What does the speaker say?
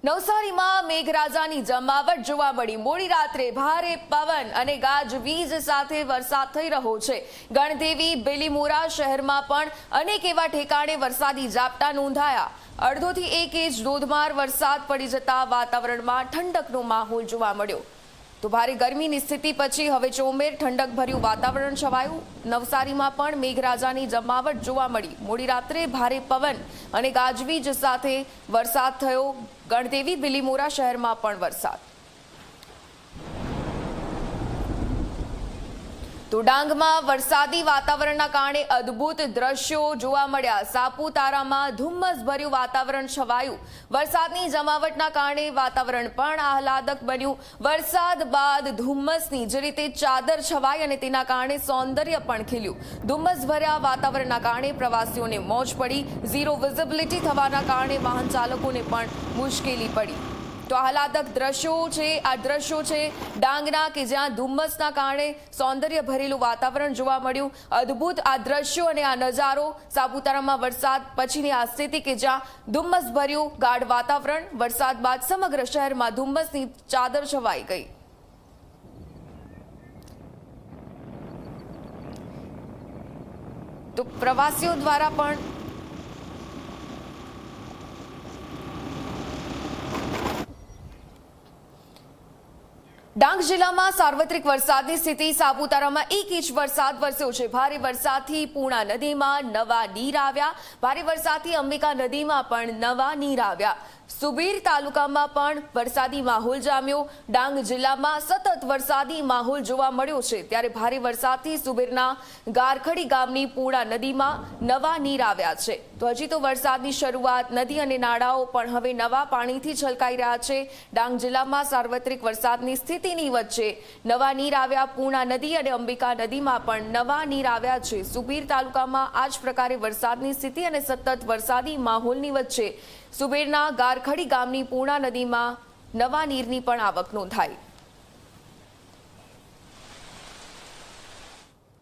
નવસારીમાં મેઘરાજાની જમાવટ જોવા મળી। મોડી રાત્રે ભારે પવન અને ગાજવીજ સાથે વરસાદ થઈ રહ્યો છે। ગણદેવી બેલીમોરા શહેરમાં પણ અનેક એવા ઠેકાણે વરસાદી ઝાપટા નોંધાયા। અડધોથી 1 ઇંચ ધોધમાર વરસાદ પડી જતા વાતાવરણમાં ઠંડકનો માહોલ જોવા મળ્યો। તો ભારે ગરમીની સ્થિતિ પછી હવે ચોમેર ઠંડક ભર્યું વાતાવરણ છવાયું। નવસારીમાં પણ મેઘરાજાની જમાવટ જોવા મળી। મોડી રાત્રે ભારે પવન અને ગાજવીજ સાથે વરસાદ થયો। ગણદેવી બેલીમોરા શહેરમાં પણ વરસાદ। તો ડાંગમાં વરસાદી વાતાવરણના કારણે અદ્ભુત દ્રશ્યો જોવા મળ્યા। સાપુતારામાં ધુમ્મસભર્યું વાતાવરણ છવાયું। વરસાદની જમાવટના કારણે વાતાવરણ પણ આહલાદક બન્યું। વરસાદ બાદ ધુમ્મસની જે રીતે ચાદર છવાઈ અને તેના કારણે સૌંદર્ય પણ ખીલ્યું। ધુમ્મસભર્યા વાતાવરણના કારણે પ્રવાસીઓને મોજ પડી। ઝીરો વિઝિબિલિટી થવાના કારણે વાહન ચાલકોને પણ મુશ્કેલી પડી। તો આહલાદક દ્રશ્યો છે। આ દ્રશ્યો છે ડાંગના કે જ્યાં ધુમ્મસના કારણે સૌંદર્ય ભરેલું વાતાવરણ જોવા મળ્યું। અદ્ભુત આ દ્રશ્યો અને આ નજારો સાપુતારામાં વરસાદ પછીની આ સ્થિતિ કે જ્યાં ધુમ્મસ ભર્યું ગાઢ વાતાવરણ। વરસાદ બાદ સમગ્ર શહેરમાં ધુમ્મસની ચાદર છવાઈ ગઈ। તો પ્રવાસીઓ દ્વારા પણ ડાંગ જિલ્લામાં સાર્વત્રિક વરસાદની સ્થિતિ। સાપુતારામાં 1 ઇંચ વરસાદ વરસ્યો છે। ભારે વરસાદથી પૂર્ણા નદીમાં નવા નીર આવ્યા। ભારે વરસાદથી અંબિકા નદીમાં પણ નવા નીર આવ્યા। સુબીર તાલુકામાં પણ વરસાદી માહોલ જામ્યો। ડાંગ જિલ્લામાં સતત વરસાદી માહોલ જોવા મળ્યો છે। ત્યારે ભારે વરસાદથી સુબીરના ગારખડી ગામની પૂર્ણા નદીમાં નવા નીર આવ્યા છે। તો હજી તો વરસાદની શરૂઆત। નદી અને નાળાઓ પણ હવે નવા પાણીથી છલકાઈ રહ્યા છે। ડાંગ જિલ્લામાં સાર્વત્રિક વરસાદની સ્થિતિની વચ્ચે નવા નીર આવ્યા। પૂર્ણા નદી અને અંબિકા નદીમાં પણ નવા નીર આવ્યા છે। સુબીર તાલુકામાં આ જ પ્રકારે વરસાદની સ્થિતિ અને સતત વરસાદી માહોલની વચ્ચે સુબીરના ગારખડી ગામની પૂર્ણા નદીમાં નવા નીરની પણ આવક નોંધાઈ।